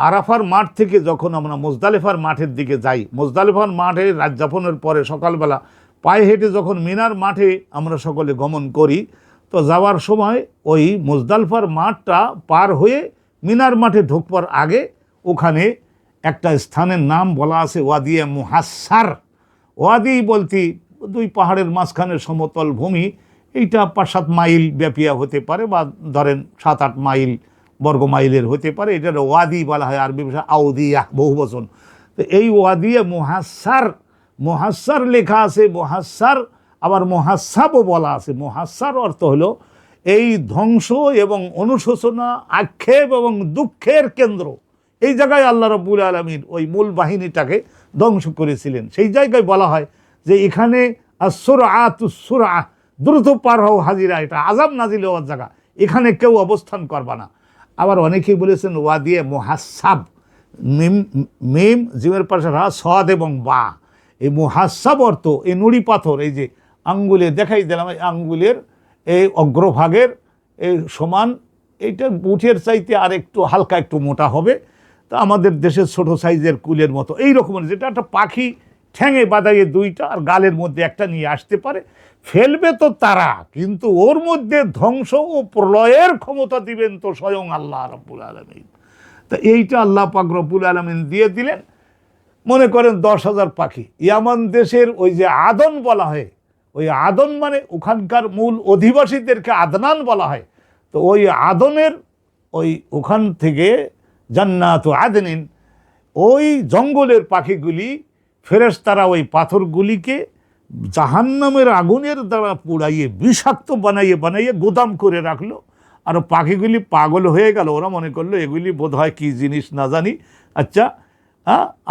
আরাফার মাঠ থেকে যখন আমরা মুজদালিফার মাঠের দিকে যাই, মুজদালিফার মাঠে রাত যাপনের পরে সকালবেলা পায়ে হেঁটে যখন মিনার মাঠে আমরা সকলে গমন করি, তো যাওয়ার সময় ওই মুজদালিফার মাঠটা পার হয়ে মিনার মাঠে ঢুকবার আগে ওখানে একটা স্থানের নাম বলা আছে ওয়াদিয়ে মুহাসসার। ওয়াদি বলতে দুই পাহাড়ের মাঝখানে সমতল ভূমি, এইটা 5-7 মাইল ব্যাপিয়া হতে পারে, বা ধরেন 7-8 মাইল বর্গ মাইলের হতে পারে। এটার ওয়াদি বলা হয় আরবি ভাষা আউদিয়া, বহু বচন। তো এই ওয়াদিয়ে মুহাসসার লেখা আছে, মুহাসসার আবার মুহাসাবও বলা আছে। মুহাসসার অর্থ হলো এই ধ্বংস এবং অনুশোচনা, আক্ষেপ এবং দুঃখের কেন্দ্র। এই জায়গায় আল্লাহ রাব্বুল আলামিন ওই মূল বাহিনীটাকে ধ্বংস করেছিলেন। সেই জায়গায় বলা হয় যে এখানে সুরআ, দ্রুত পার হও হাজিরা, এটা আযাব নাজিল হওয়ার জায়গা, এখানে কেউ অবস্থান করবা না। আবার অনেকেই বলেছেন ওয়াদিয়ে মুহাসাব, মিম জিমের পাশে সদ এবং বা, এই মুহাসাব অর্থ এই নুড়ি পাথর, এই যে আঙ্গুলে দেখাই দিলাম, এই আঙ্গুলের এই অগ্রভাগের এই সমান, এইটা বুটের চাইতে আর একটু হালকা একটু মোটা হবে। তা আমাদের দেশের ছোট সাইজের কুলের মতো এই রকমের, যেটা একটা পাখি ঠ্যাঙে বাঁধাইয়ে 2টা আর গালের মধ্যে একটা নিয়ে আসতে পারে। ফেলবে তো তারা, কিন্তু ওর মধ্যে ধ্বংস ও প্রলয়ের ক্ষমতা দিবেন তো স্বয়ং আল্লাহ রাব্বুল আলামিন। তা এইটা আল্লাহ পাক রব্বুল আলামিন দিয়ে দিলেন। মনে করেন 10,000 পাখি। ইয়ামান দেশের ওই যে আদন বলা হয়, ওই আদন মানে ওখানকার মূল অধিবাসীদেরকে আদনান বলা হয়। তো ওই আদনের ওখান থেকে জান্নাত আদনিন, ওই জঙ্গলের পাখিগুলি ফেরেশতারা ওই পাথরগুলিকে জাহান্নামের আগুনের দ্বারা পুড়াইয়ে বিষাক্ত বানাইয়ে গোদাম করে রাখলো। আর পাখিগুলি পাগল হয়ে গেল, ওরা মনে করলো এগুলি বোধ হয় কী জিনিস না জানি। আচ্ছা,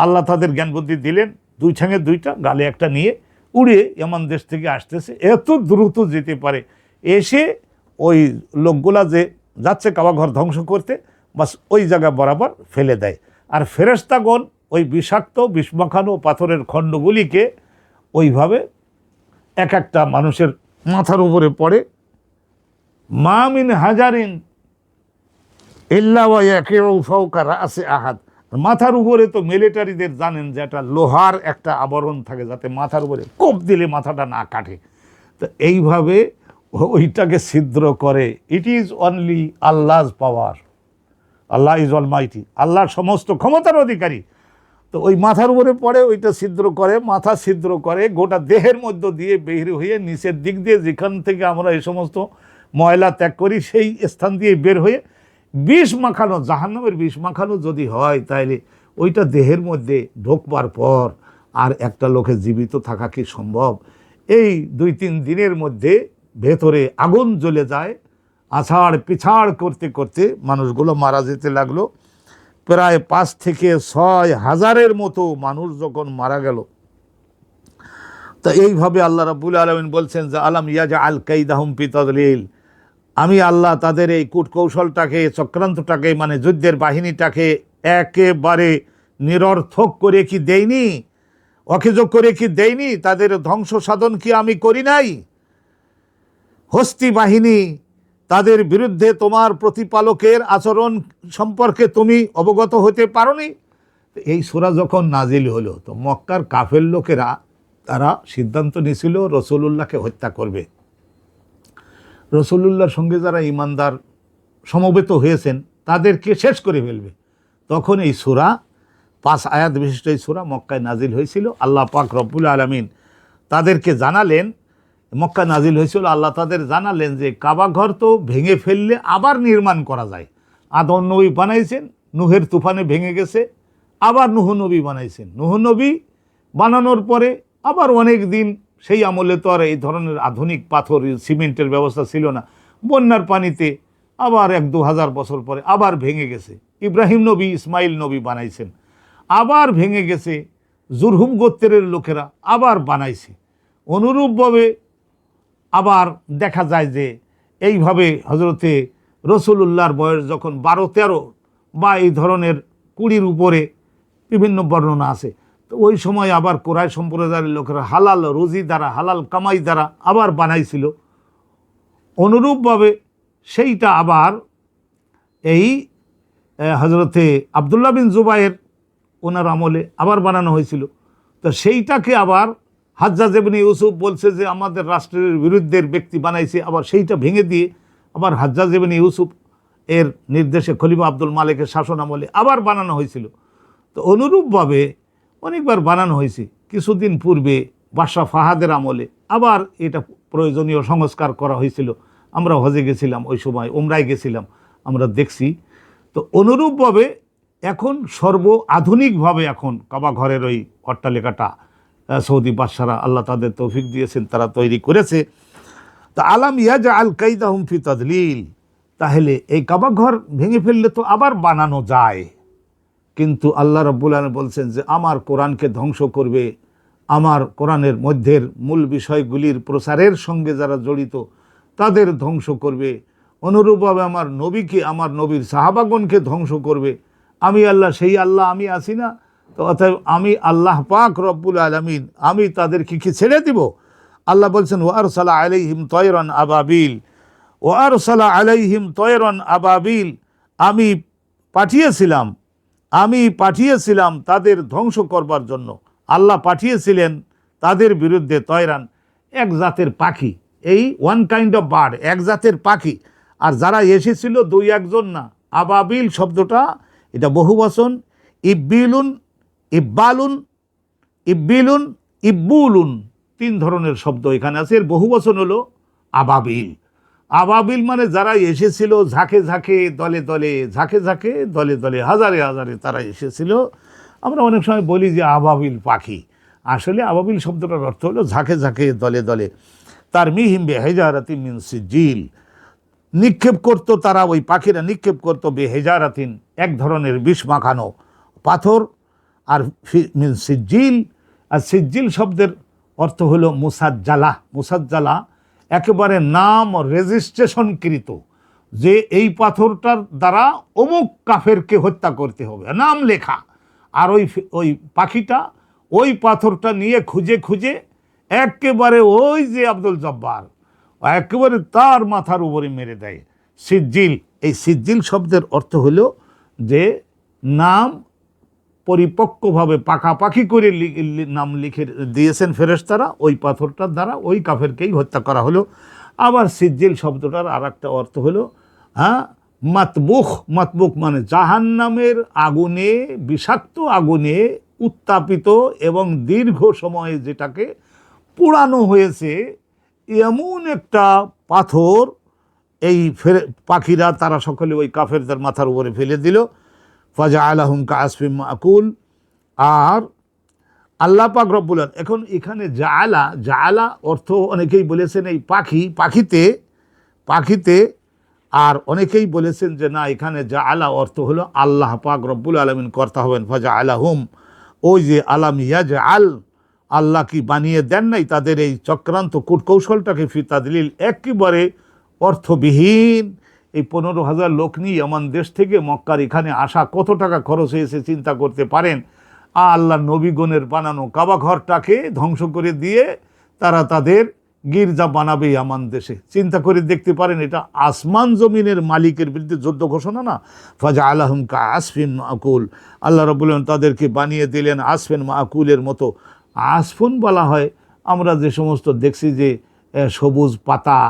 আল্লাহ তাদের জ্ঞান বুদ্ধি দিলেন, 2 ঠ্যাঙে 2টা, গালে একটা নিয়ে উড়ে ইয়ামান দেশ থেকে আসতেছে, এত দ্রুত যেতে পারে। এসে ওই লোকগুলা যে যাচ্ছে কাবাঘর ধ্বংস করতে, বাস ওই জায়গা বরাবর ফেলে দেয়। আর ফেরেশতাগণ ওই বিষাক্ত বিষমাখানো পাথরের খণ্ডগুলিকে ওইভাবে এক একটা মানুষের মাথার উপরে পড়ে। মা মিন হাজারিন ইল্লা ওয়া ইয়াকিউ ফাওকা রাসি আহাদ, মাথার উপরে তো মিলিটারিদের জানেন যে একটা লোহার একটা আবরণ থাকে, যাতে মাথার উপরে কোপ দিলে মাথাটা না কাটে। তো এইভাবে ওইটাকে ছিদ্র করে। It is only আল্লাহস power, Allah is Almighty, আল্লাহর সমস্ত ক্ষমতার অধিকারী। তো ওই মাথার উপরে পড়ে, ওইটা ছিদ্র করে, মাথা ছিদ্র করে, গোটা দেহের মধ্য দিয়ে বের হয়ে নিচের দিক দিয়ে যেখান থেকে আমরা এই সমস্ত ময়লা ত্যাগ করি সেই স্থান দিয়ে বের হয়ে বিষ মাখানো, জাহান্নামের বিষ মাখানো যদি হয়, তাহলে ওইটা দেহের মধ্যে ঢোকবার পর আর একটা লোকের জীবিত থাকা কি সম্ভব? এই 2-3 দিনের মধ্যে ভেতরে আগুন জ্বলে যায়। আছাড় পিছাড় করতে করতে মানুষগুলো মারা যেতে লাগলো। প্রায় 5 থেকে 6 হাজারের মতো মানুষ যখন মারা গেল, তা এইভাবে আল্লাহ রাব্বুল আলামিন বলছেন যে আলাম ইয়াজআল কাইদাহুম ফি তাদলিল, আমি আল্লাহ তাদের এই কূটকৌশলটাকে, চক্রান্তটাকে, মানে যুদ্ধের বাহিনীটাকে একেবারে নিরর্থক করে কি দেইনি, অকেজো করে কি দেইনি? তাদের ধ্বংস সাধন কি আমি করি নাই? হস্তি বাহিনী, তাদের বিরুদ্ধে তোমার প্রতিপালকের আচরণ সম্পর্কে তুমি অবগত হতে পারোনি? এই সূরা যখন নাজিল হলো, তো মক্কার কাফের লোকেরা তারা সিদ্ধান্ত নিয়েছিল রাসূলুল্লাহকে হত্যা করবে। রাসূলুল্লাহর সঙ্গে যারা ঈমানদার সমবেত হয়েছেন তাদেরকে শেষ করে ফেলবে। তখন এই সূরা 5 আয়াত বিশিষ্ট এই সূরা মক্কায় নাজিল হয়েছিল। আল্লাহ পাক রব্বুল আলামিন তাদেরকে জানালেন, মক্কা নাজিল হয়েছিল, আল্লাহ তাদের জানালেন যে কাবা ঘর তো ভেঙে ফেললে আবার নির্মাণ করা যায়। আদম নবী বানাইছেন, নুহের তুফানে ভেঙে গেছে, আবার নুহ নবী বানাইছেন। নুহ নবী বানানোর পরে আবার অনেক দিন, সেই আমলে তো আর এই ধরনের আধুনিক পাথর সিমেন্টের ব্যবস্থা ছিল না, বন্যার পানিতে আবার 1-2 হাজার বছর পরে আবার ভেঙে গেছে। ইব্রাহিম নবী, ইসমাইল নবী বানাইছেন, আবার ভেঙে গেছে। জুরহুম গোত্রের লোকেরা আবার বানাইছে। অনুরূপভাবে আবার দেখা যায় যে এইভাবে হজরতে রসুলুল্লাহর বয়স যখন 12-13 বা এই ধরনের 20-র উপরে বিভিন্ন বর্ণনা আছে, তো ওই সময় আবার কোরাইশ সম্প্রদায়ের লোকেরা হালাল রুজি দ্বারা, হালাল কামাই দ্বারা আবার বানাইছিল। অনুরূপভাবে সেইটা আবার এই হজরতে আবদুল্লাহ বিন জুবায়ের ওনার আমলে আবার বানানো হয়েছিল। তো সেইটাকে আবার হাজ্জাজ ইবনে ইউসুফ বলছে যে আমাদের রাষ্ট্রের বিরুদ্ধের ব্যক্তি বানাইছে, আবার সেইটা ভেঙে দিয়ে আবার হাজ্জাজ ইবনে ইউসুফ এর নির্দেশে খলিফা আব্দুল মালিকের শাসন আমলে আবার বানানো হয়েছিল। তো অনুরূপভাবে অনেকবার বানানো হয়েছে। কিছুদিন পূর্বে বাদশাহ ফাহাদের আমলে আবার এটা প্রয়োজনীয় সংস্কার করা হয়েছিল। আমরা হজে গেছিলাম, ওই সময় উমরায় গেছিলাম, আমরা দেখছি। তো অনুরূপভাবে এখন আধুনিকভাবে এখন কাবা ঘরের ওই অট্টালিকাটা সৌদি বাদশারা, আল্লাহ তাদের তৌফিক দিয়েছেন, তারা তৈরি করেছে। তা আলাম ইয়াজআল কাইদাহুম ফি তাদলিল, তাহলে এই কাবা ঘর ভেঙে ফেললে তো আবার বানানো যায়। কিন্তু আল্লাহ রাব্বুল আলামিন বলছেন যে আমার কোরআনকে ধ্বংস করবে, আমার কোরআনের মধ্যের মূল বিষয়গুলির প্রচারের সঙ্গে যারা জড়িত তাদের ধ্বংস করবে। অনুরূপভাবে আমার নবীকে, আমার নবীর সাহাবাগণকে ধ্বংস করবে। আমি আল্লাহ, সেই আল্লাহ আমি আছি না? তো অতএব আমি আল্লাহ পাক রব্বুল আলামিন, আমি তাদেরকে কি ছেড়ে দিব? আল্লাহ বলছেন ওয়া আরসালা আলাইহিম তয়রান আবাবিল, ওয়া আরসালা আলাইহিম তয়রান আবাবিল, আমি পাঠিয়েছিলাম তাদের ধ্বংস করবার জন্য। আল্লাহ পাঠিয়েছিলেন তাদের বিরুদ্ধে তয়রান, এক জাতের পাখি, এই ওয়ান কাইন্ড অফ বার্ড, এক জাতের পাখি। আর যারা এসেছিল 2-1 জন না। আবাবিল শব্দটা এটা বহুবচন, ইব্বিলুন, ইব্বালুন, ইব্বিলুন, ইব্বুলুন, 3 ধরনের শব্দ এখানে আছে। এর বহুবচন হলো আবাবিল। আবাবিল মানে যারা এসেছিল ঝাঁকে ঝাঁকে, দলে দলে, ঝাঁকে ঝাঁকে, দলে দলে, হাজারে হাজারে তারা এসেছিল। আমরা অনেক সময় বলি যে আবাবিল পাখি, আসলে আবাবিল শব্দটার অর্থ হলো ঝাঁকে ঝাঁকে, দলে দলে। তার মিহিম বেহেজারাতিন মিন সিজিল, নিক্ষেপ করতো তারা, ওই পাখিরা নিক্ষেপ করতো বেহেজারাতিন, এক ধরনের বিষ মাখানো পাথর। আর মিন সিজিল, আর সিজিল শব্দের অর্থ হলো মুসাজ্জালা। মুসাজ্জালা একেবারে নাম রেজিস্ট্রেশনকৃত, যে এই পাথরটার দ্বারা অমুক কাফেরকে হত্যা করতে হবে, নাম লেখা। আর ওই পাখিটা ওই পাথরটা নিয়ে খুঁজে খুঁজে একেবারে ওই যে আব্দুল জব্বার, একেবারে তার মাথার উপরে মেরে দেয়। সিজিল, এই সিজিল শব্দের অর্থ হলো যে নাম পরিপক্কভাবে পাকাপাকি করে নাম লিখে দিয়েছেন ফেরেশতারা, ওই পাথরটার দ্বারা ওই কাফেরকেই হত্যা করা হলো। আবার সিজিল শব্দটার আর একটা অর্থ হলো মাতবুখ। মাতবুখ মানে জাহান্নামের আগুনে, বিষাক্ত আগুনে উত্তাপিত এবং দীর্ঘ সময়ে যেটাকে পোড়ানো হয়েছে এমন একটা পাথর এই পাখিরা তারা সকলে ওই কাফেরদের মাথার উপরে ফেলে দিল। ফাজা আলাহুম কাসফিম মাকুল। আর আল্লাহ পাক রব্বুল আলামিন, এখন এখানে জাআলা অর্থ অনেকেই বলেছেন এই পাখিতে, আর অনেকেই বলেছেন যে না, এখানে জাআলা অর্থ হলো আল্লাহ পাক রব্বুল আলামিন কর্তা হবেন। ফাজা আলাহুম, ওই যে আলাম ইয়াজআল, আল্লাহ কি বানিয়ে দেন নাই তাদের এই চক্রান্ত কূটকৌশলটাকে ফি তাদলিল, একেবারে অর্থবিহীন। এই 15,000 লোক নিয়ে এমন দেশ থেকে মক্কার এখানে আসা কত টাকা খরচ হয়েছে চিন্তা করতে পারেন। আল্লাহ নবীগণের বানানো কাবা ঘরটাকে ধ্বংস করে দিয়ে তারা তাদের গির্জা বানাবে এমন দেশে। চিন্তা করে দেখতে পারেন, এটা আসমান জমিনের মালিকের বিরুদ্ধে যুদ্ধ ঘোষণা না। ফাজা আলাহুম কা আসফিন মাকুল, আল্লাহ রাব্বুল আলামিন তাদেরকে বানিয়ে দিলেন আসফিন মাকুলের মতো। আসফুন বলা হয় আমরা যে সমস্ত দেখছি যে সবুজ পাতা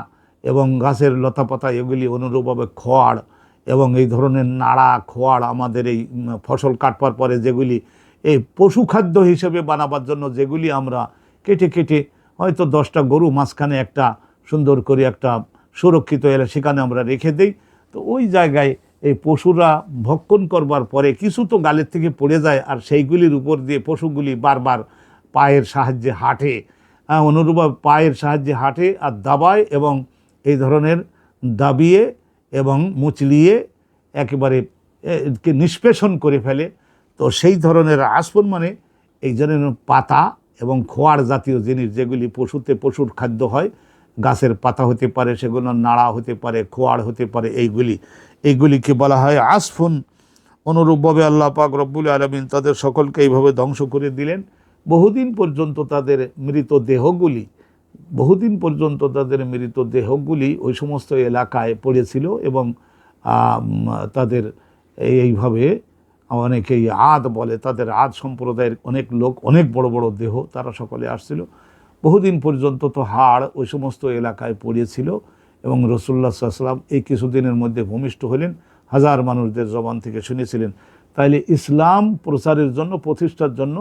এবং গাছের লতা পাতা, এগুলি অনুরূপভাবে খড় এবং এই ধরনের নাড়া খড় আমাদের এই ফসল কাটবার পরে যেগুলি এই পশু খাদ্য হিসেবে বানাবার জন্য যেগুলি আমরা কেটে কেটে হয়তো 10টা গরু মাঝখানে একটা সুন্দর করে একটা সুরক্ষিত এলাকা সেখানে আমরা রেখে দেই। তো ওই জায়গায় এই পশুরা ভক্ষণ করবার পরে কিছু তো গালের থেকে পড়ে যায়, আর সেইগুলির উপর দিয়ে পশুগুলি বারবার পায়ের সাহায্যে হাঁটে, অনুরূপভাবে পায়ের সাহায্যে হাঁটে আর দাবায় এবং এই ধরনের দাবিয়ে এবং মুচলিয়ে একেবারে নিষ্পেষণ করে ফেলে। তো সেই ধরনের আসফন মানে এই ধরনের পাতা এবং খোয়ার জাতীয় জিনিস যেগুলি পশুর খাদ্য হয়, গাছের পাতা হতে পারে, সেগুলো নাড়া হতে পারে, খোয়ার হতে পারে, এইগুলিকে বলা হয় আসফুন। অনুরূপভাবে আল্লাহ পাক রব্বুল আলামিন তাদের সকলকে এইভাবে ধ্বংস করে দিলেন। বহুদিন পর্যন্ত তাদের মৃতদেহগুলি ওই সমস্ত এলাকায় পড়েছিল এবং তাদের এইভাবে অনেকেই আদ বলে, তাদের আদ সম্প্রদায়ের অনেক লোক, অনেক বড় বড় দেহ, তারা সকলে আসছিল। বহুদিন পর্যন্ত তো হাড় ওই সমস্ত এলাকায় পড়েছিল এবং রাসূলুল্লাহ সাল্লাল্লাহু আলাইহি ওয়াসাল্লাম এই কিছুদিনের মধ্যে ভূমিষ্ঠ হলেন, হাজার মানুষদের জবান থেকে শুনেছিলেন। তাইলে ইসলাম প্রচারের জন্য, প্রতিষ্ঠার জন্য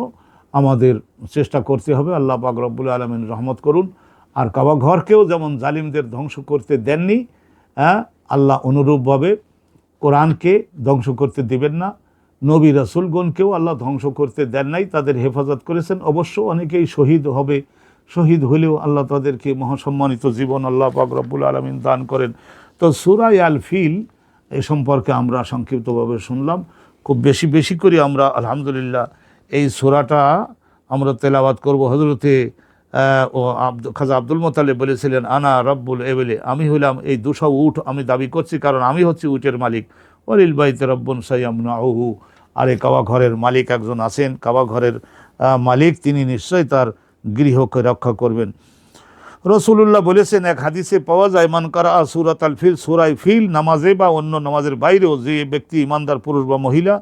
আমাদের চেষ্টা করতে হবে। আল্লাহ পাক রব্বুল আলামিন রহমত করুন। আর কাবা ঘরকেও যেমন জালিমদের ধ্বংস করতে দেননি, আল্লাহ অনুরূপভাবে কোরআনকে ধ্বংস করতে দেবেন না। নবী রাসূলগণকেও আল্লাহ ধ্বংস করতে দেন নাই, তাদের হেফাজত করেছেন। অবশ্য অনেকেই শহীদ হবে, শহীদ হলেও আল্লাহ তাদেরকে মহাসম্মানিত জীবন আল্লাহ পাক রব্বুল আলামিন দান করেন। তো সূরা আল ফিল এ সম্পর্কে আমরা সংক্ষিপ্তভাবে শুনলাম। খুব বেশি করে আমরা আলহামদুলিল্লাহ এই সূরাটা আমরা তেলাওয়াত করব। হযরতে খাজা আব্দুল মোতালেব বলেছিলেন, আনা রব্বুল এবেলে, আমি হইলাম এই 200 উট আমি দাবি করছি, কারণ আমি হচ্ছি উটের মালিক। ওয়ালিল বাইতে রব্বুন সাইয়ামনাহু, আর এই কাবা ঘরের মালিক একজন আছেন, কাবা ঘরের মালিক, তিনি নিশ্চয়ই তার গৃহকে রক্ষা করবেন। রাসূলুল্লাহ বলেছেন, এক হাদিসে পাওয়া যায়, মান কারা সূরাত আল ফিল, সূরায়ে ফিল নামাজে বা অন্য নামাজের বাইরেও যে ব্যক্তি ইমানদার পুরুষ বা মহিলা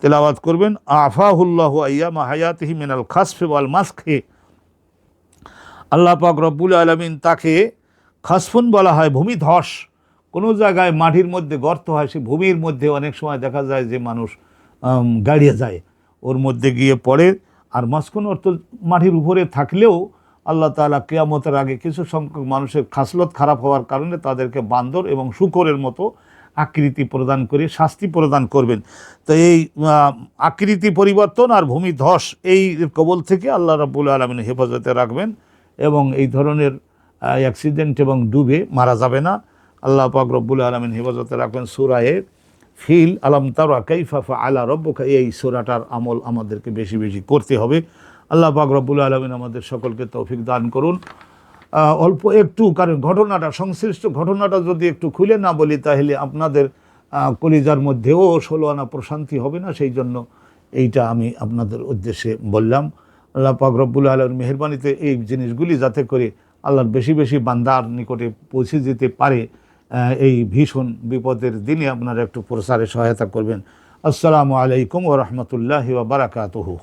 তেলাওয়াত করবেন, আফাহুল্লাহু আইয়ামা হায়াতিহি মিনাল খাসফি ওয়াল মাসখি, আল্লাহ পাক রব্বুল আলামিন তাকে, খাসফুন বলা হয় ভূমিধস। কোনো জায়গায় মাটির মধ্যে গর্ত হয়, সে ভূমির মধ্যে অনেক সময় দেখা যায় যে মানুষ গাড়িয়ে যায়, ওর মধ্যে গিয়ে পড়ে। আর মাসকুন অর্থ মাটির উপরে থাকলেও আল্লাহ তাআলা কিয়ামতের আগে কিছু সংখ্যক মানুষের খাসলত খারাপ হওয়ার কারণে তাদেরকে বান্দর এবং শূকরের মতো আকৃতি প্রদান করে শাস্তি প্রদান করবেন। তো এই আকৃতি পরিবর্তন আর ভূমিধস এই কবল থেকে আল্লাহ রাব্বুল আলামিন হেফাজতে রাখবেন এবং এই ধরনের অ্যাক্সিডেন্ট এবং ডুবে মারা যাবে না। আল্লাহ পাক রব্বুল আলামিন হেফাজতে রাখবেন। সূরায়ে ফিল, আলাম তারা কাইফা ফাআলা রাব্বুকা, এই সূরাটার আমল আমাদেরকে বেশি করতে হবে। আল্লাহ পাক রব্বুল আলামিন আমাদের সকলকে তৌফিক দান করুন। অল্প একটু, কারণ ঘটনাটা, সংশ্লিষ্ট ঘটনাটা যদি একটু খুলে না বলি তাহলে আপনাদের কলিজার মধ্যেও 16 আনা প্রশান্তি হবে না, সেই জন্য এইটা আমি আপনাদের উদ্দেশ্যে বললাম। আল্লাহ পাক রব্বুল আলামিনের মেহেরবানিতে এই জিনিসগুলি যাতে করে আল্লাহর বেশি বান্দার নিকটে পৌঁছে যেতে পারে, এই ভীষণ বিপদের দিনে আপনারা একটু প্রচারে সহায়তা করবেন। আসসালামু আলাইকুম ওয়া রাহমাতুল্লাহি ওয়া বারাকাতুহু।